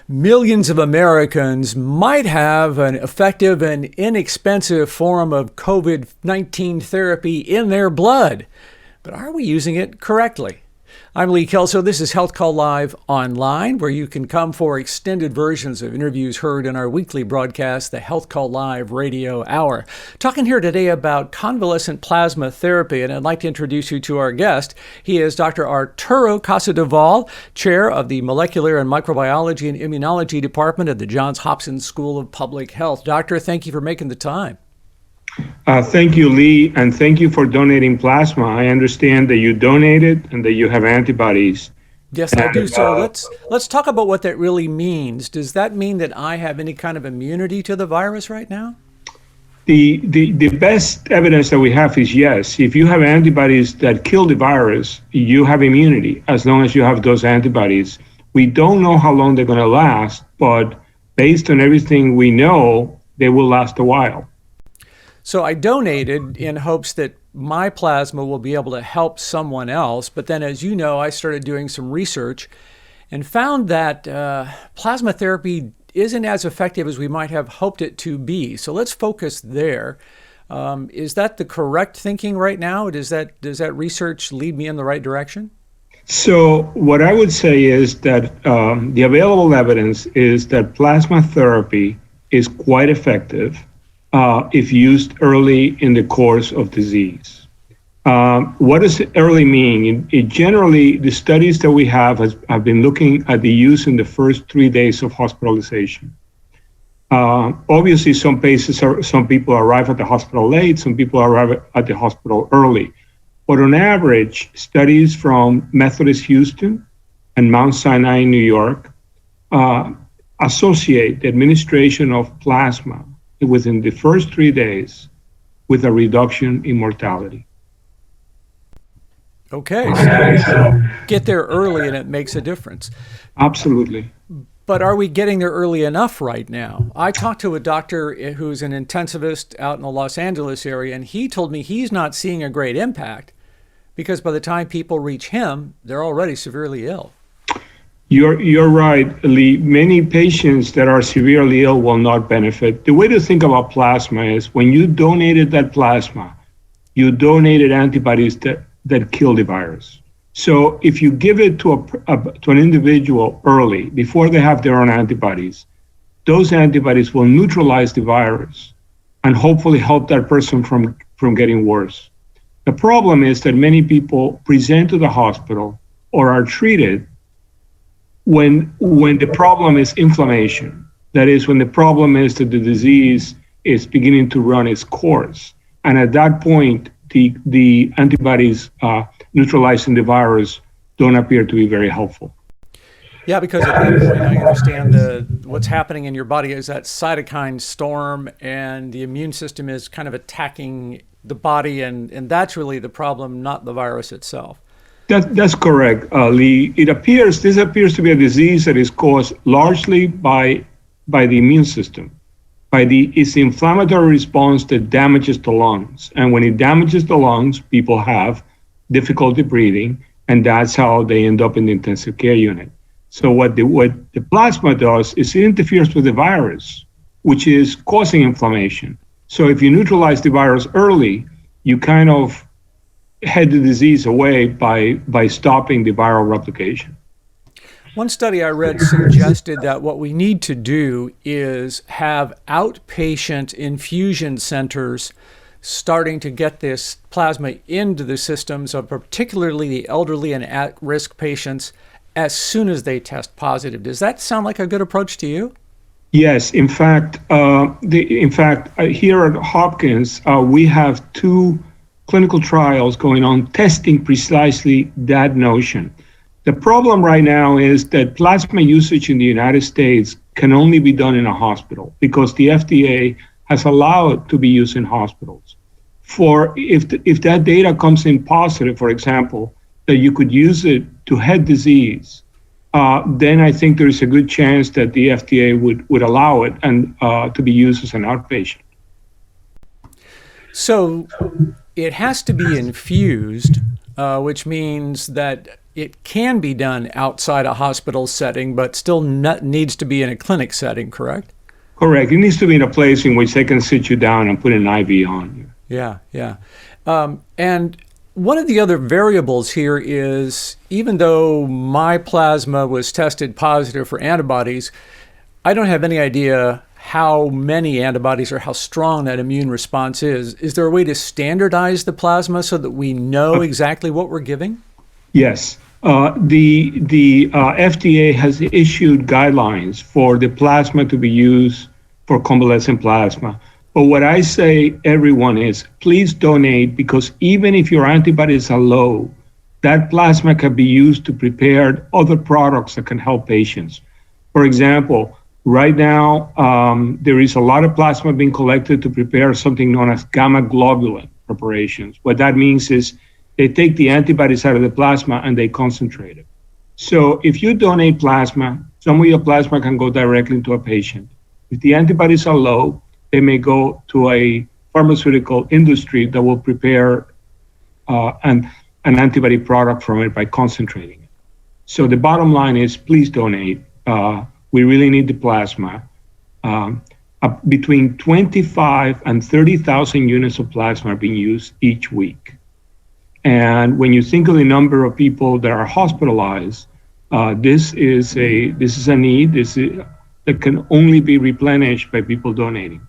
millions of Americans might have an effective and inexpensive form of COVID-19 therapy in their blood. But are we using it correctly? I'm Lee Kelso. This is HealthCall Live Online, where you can come for extended versions of interviews heard in our weekly broadcast, the HealthCall Live Radio Hour. Talking here today about convalescent plasma therapy, and I'd like to introduce you to our guest. He is Dr. Arutro Casadevall, Chair of the Molecular and Microbiology and Immunology Department at the Johns Hopkins School of Public Health. Doctor, thank you for making the time. Thank you, Lee, and thank you for donating plasma. I understand that you donated and that you have antibodies. Yes, I do. So let's talk about what that really means. Does that mean that I have any kind of immunity to the virus right now? The best evidence that we have is yes. If you have antibodies that kill the virus, you have immunity as long as you have those antibodies. We don't know how long they're going to last, but based on everything we know, they will last a while. So I donated in hopes that my plasma will be able to help someone else. But then, as you know, I started doing some research and found that plasma therapy isn't as effective as we might have hoped it to be. So let's focus there. Is that the correct thinking right now? Does that research lead me in the right direction? So what I would say is that the available evidence is that plasma therapy is quite effective if used early in the course of disease. What does early mean? Generally, the studies that we have been looking at the use in the first 3 days of hospitalization. Obviously, some people arrive at the hospital late, some people arrive at the hospital early. But on average, studies from Methodist Houston and Mount Sinai in New York associate the administration of plasma within the first 3 days with a reduction in mortality. Okay, so get there early and it makes a difference. Absolutely. But are we getting there early enough right now? I talked to a doctor who's an intensivist out in the Los Angeles area, and he told me he's not seeing a great impact because by the time people reach him, they're already severely ill. You're right, Lee. Many patients that are severely ill will not benefit. The way to think about plasma is when you donated that plasma, you donated antibodies that kill the virus. So if you give it to an individual early, before they have their own antibodies, those antibodies will neutralize the virus and hopefully help that person from getting worse. The problem is that many people present to the hospital or are treated when the problem is inflammation. That is, when the problem is that the disease is beginning to run its course. And at that point, the antibodies neutralizing the virus don't appear to be very helpful. Yeah, because at that point, I understand what's happening in your body is that cytokine storm, and the immune system is kind of attacking the body, and that's really the problem, not the virus itself. That's correct, Lee. This appears to be a disease that is caused largely by the immune system. It's the inflammatory response that damages the lungs. And when it damages the lungs, people have difficulty breathing, and that's how they end up in the intensive care unit. So what the plasma does is it interferes with the virus, which is causing inflammation. So if you neutralize the virus early, you kind of head the disease away by stopping the viral replication. One study I read suggested that what we need to do is have outpatient infusion centers starting to get this plasma into the systems of particularly the elderly and at-risk patients as soon as they test positive. Does that sound like a good approach to you? Yes. In fact, here at Hopkins, we have 2 clinical trials going on testing precisely that notion. The problem right now is that plasma usage in the United States can only be done in a hospital because the FDA has allowed it to be used in hospitals. If that data comes in positive, for example, that you could use it to head disease, then I think there is a good chance that the FDA would allow it and to be used as an outpatient. So it has to be infused, which means that it can be done outside a hospital setting, but still needs to be in a clinic setting, correct? Correct. It needs to be in a place in which they can sit you down and put an IV on. Yeah, yeah. And one of the other variables here is, even though my plasma was tested positive for antibodies, I don't have any idea how many antibodies or how strong that immune response is. Is there a way to standardize the plasma so that we know exactly what we're giving? Yes. The FDA has issued guidelines for the plasma to be used for convalescent plasma. But what I say, everyone, is please donate, because even if your antibodies are low, that plasma can be used to prepare other products that can help patients. For example, right now, there is a lot of plasma being collected to prepare something known as gamma globulin preparations. What that means is they take the antibodies out of the plasma and they concentrate it. So if you donate plasma, some of your plasma can go directly into a patient. If the antibodies are low, they may go to a pharmaceutical industry that will prepare an antibody product from it by concentrating it. So the bottom line is, please donate. We really need the plasma. Between 25 and 30,000 units of plasma are being used each week. And when you think of the number of people that are hospitalized, this is a need that can only be replenished by people donating.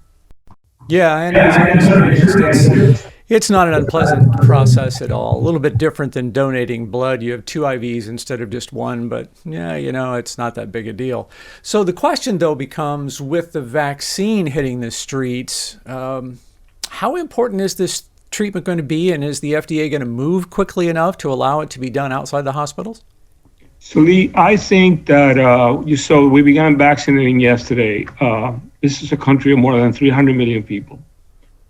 Yeah, and as I've experienced, it's not an unpleasant process at all. A little bit different than donating blood. You have 2 IVs instead of just 1, but yeah, it's not that big a deal. So the question, though, becomes, with the vaccine hitting the streets, how important is this treatment going to be, and is the FDA going to move quickly enough to allow it to be done outside the hospitals? So Lee, I think that we began vaccinating yesterday. This is a country of more than 300 million people.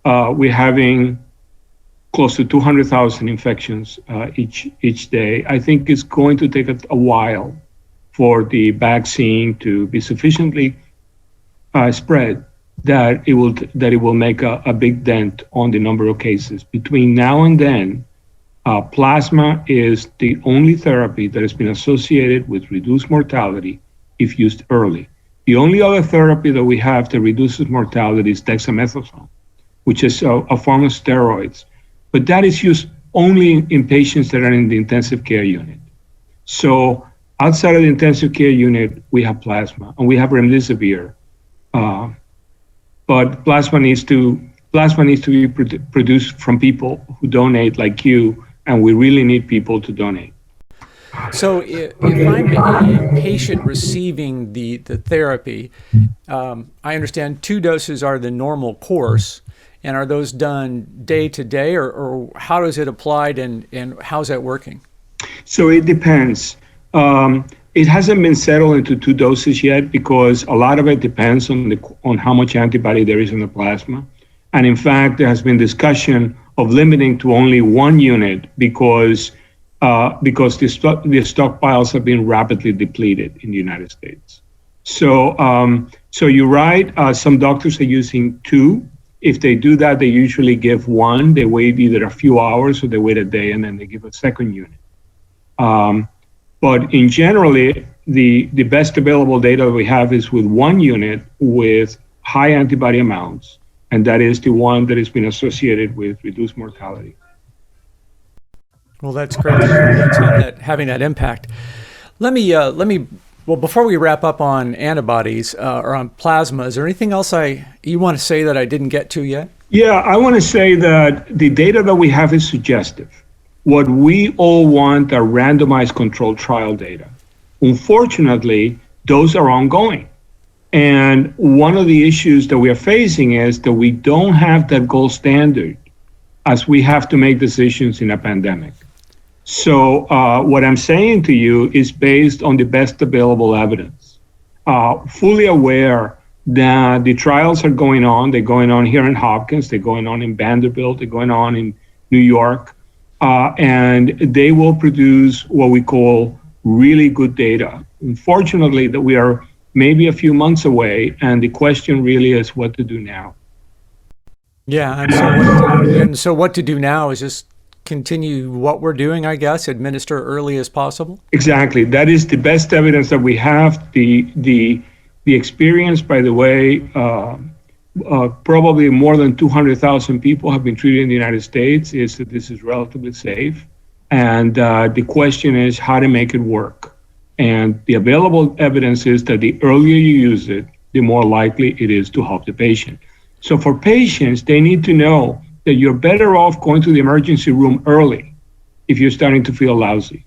We're having close to 200,000 infections each day. I think it's going to take a while for the vaccine to be sufficiently spread that it will make a big dent on the number of cases. Between now and then, plasma is the only therapy that has been associated with reduced mortality if used early. The only other therapy that we have that reduces mortality is dexamethasone, which is a form of steroids. But that is used only in patients that are in the intensive care unit. So outside of the intensive care unit, we have plasma, and we have remdesivir. But plasma needs to be produced from people who donate, like you, and we really need people to donate. So if I'm a patient receiving the therapy, I understand 2 doses are the normal course, and are those done day to day, or how does it applied, and how's that working? So it depends. It hasn't been settled into 2 doses yet, because a lot of it depends on how much antibody there is in the plasma. And in fact, there has been discussion of limiting to only 1 unit because the stockpiles have been rapidly depleted in the United States. So you're right. Some doctors are using 2. If they do that, they usually give 1. They wait either a few hours or they wait a day, and then they give a second unit. But in generally, the best available data we have is with 1 unit with high antibody amounts, and that is the one that has been associated with reduced mortality. Well, that's great to hear that's having that impact. Let me. Well, before we wrap up on antibodies or on plasma, is there anything else you want to say that I didn't get to yet? Yeah, I want to say that the data that we have is suggestive. What we all want are randomized controlled trial data. Unfortunately, those are ongoing. And one of the issues that we are facing is that we don't have that gold standard as we have to make decisions in a pandemic. So what I'm saying to you is based on the best available evidence. Fully aware that the trials are going on. They're going on here in Hopkins. They're going on in Vanderbilt. They're going on in New York. And they will produce what we call really good data. Unfortunately, that we are maybe a few months away, and the question really is what to do now. Yeah, and so what to do now is just continue what we're doing, I guess, administer early as possible? Exactly. That is the best evidence that we have. The experience, by the way, probably more than 200,000 people have been treated in the United States, is that this is relatively safe. And the question is how to make it work. And the available evidence is that the earlier you use it, the more likely it is to help the patient. So for patients, they need to know that you're better off going to the emergency room early if you're starting to feel lousy.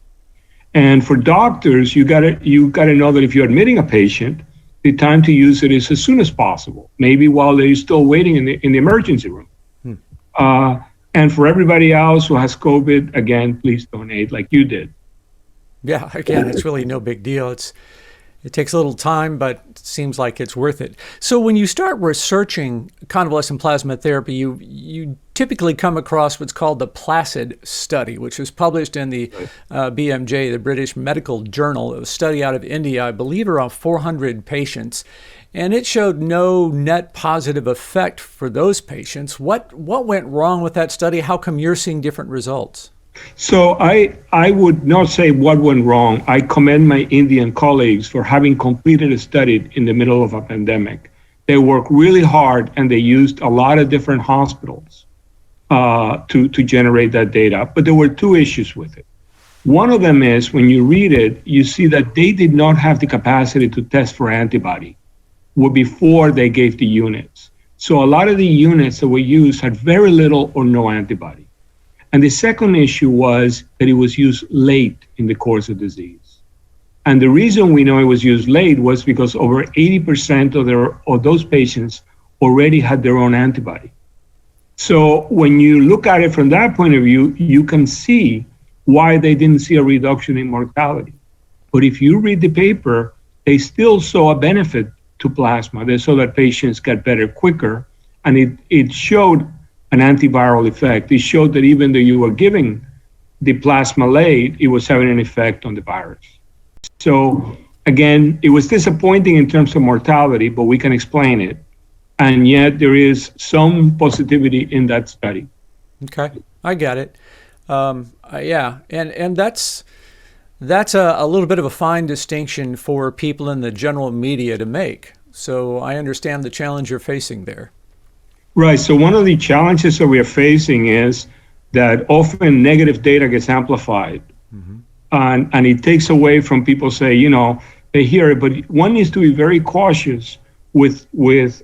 And for doctors, you gotta know that if you're admitting a patient, the time to use it is as soon as possible, maybe while they're still waiting in the emergency room. And for everybody else who has COVID, again, please donate like you did. Yeah, again, it's really no big deal. It takes a little time, but it seems like it's worth it. So when you start researching convalescent plasma therapy, you typically come across what's called the PLACID study, which was published in the BMJ, the British Medical Journal, a study out of India, I believe around 400 patients. And it showed no net positive effect for those patients. What went wrong with that study? How come you're seeing different results? So I would not say what went wrong. I commend my Indian colleagues for having completed a study in the middle of a pandemic. They worked really hard and they used a lot of different hospitals to generate that data. But there were two issues with it. One of them is when you read it, you see that they did not have the capacity to test for antibody before they gave the units. So a lot of the units that were used had very little or no antibody. And the second issue was that it was used late in the course of disease. And the reason we know it was used late was because over 80% of those patients already had their own antibody. So when you look at it from that point of view, you can see why they didn't see a reduction in mortality. But if you read the paper, they still saw a benefit to plasma. They saw that patients got better quicker, and it showed an antiviral effect. It showed that even though you were giving the plasma late, it was having an effect on the virus. So again, it was disappointing in terms of mortality, but we can explain it. And yet there is some positivity in that study. Okay, I get it. Yeah, and that's a little bit of a fine distinction for people in the general media to make. So I understand the challenge you're facing there. Right. So one of the challenges that we are facing is that often negative data gets amplified, and it takes away from people say, they hear it, but one needs to be very cautious with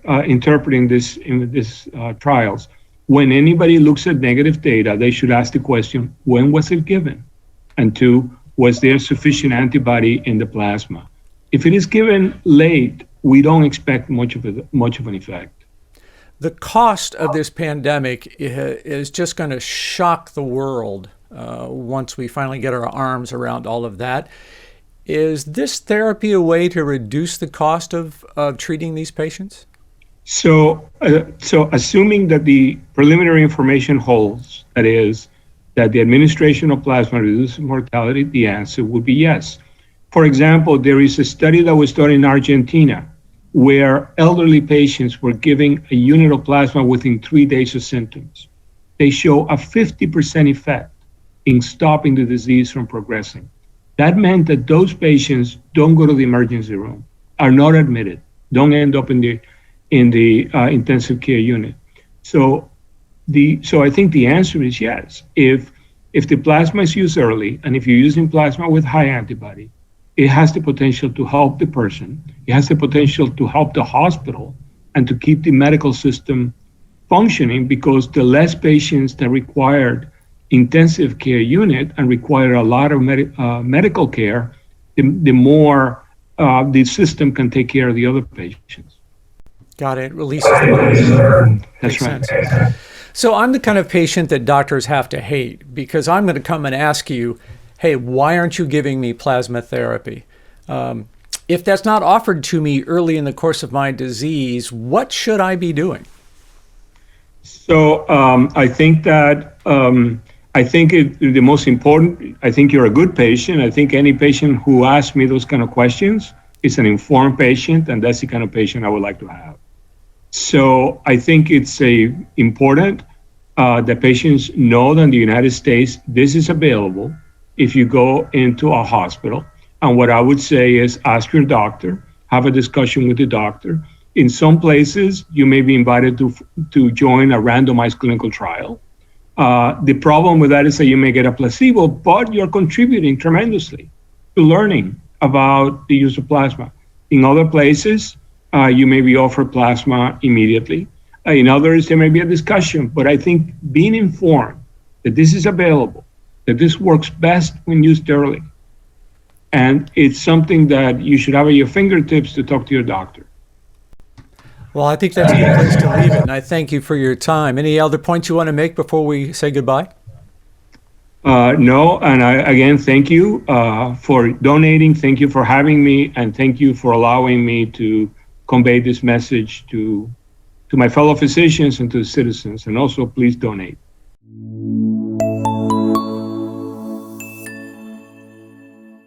interpreting this in this trials. When anybody looks at negative data, they should ask the question, when was it given? And two, was there sufficient antibody in the plasma? If it is given late, we don't expect much of an effect. The cost of this pandemic is just going to shock the world once we finally get our arms around all of that. Is this therapy a way to reduce the cost of treating these patients? So assuming that the preliminary information holds, that is, that the administration of plasma reduces mortality, the answer would be yes. For example, there is a study that was done in Argentina where elderly patients were giving a unit of plasma within 3 days of symptoms. They show a 50% effect in stopping the disease from progressing. That meant that those patients don't go to the emergency room, are not admitted, don't end up in the intensive care unit. So I think the answer is yes. If the plasma is used early, and if you're using plasma with high antibody, it has the potential to help the person. It has the potential to help the hospital and to keep the medical system functioning, because the less patients that required intensive care unit and require a lot of medical care, the more the system can take care of the other patients. Got it. Releases the virus. That's right. Sense. So I'm the kind of patient that doctors have to hate, because I'm going to come and ask you, hey, why aren't you giving me plasma therapy? If that's not offered to me early in the course of my disease, what should I be doing? So I think that the most important, I think you're a good patient. I think any patient who asks me those kind of questions is an informed patient, and that's the kind of patient I would like to have. So I think it's important. The patients know that in the United States, this is available if you go into a hospital. And what I would say is ask your doctor, have a discussion with the doctor. In some places, you may be invited to join a randomized clinical trial. The problem with that is that you may get a placebo, but you're contributing tremendously to learning about the use of plasma. In other places, you may be offered plasma immediately. In others, there may be a discussion, but I think being informed that this is available, that this works best when used early, and it's something that you should have at your fingertips to talk to your doctor. Well, I think that's a good place to leave it, and I thank you for your time. Any other points you want to make before we say goodbye? No, and again, thank you for donating. Thank you for having me, and thank you for allowing me to convey this message to my fellow physicians and to the citizens. And also, please donate.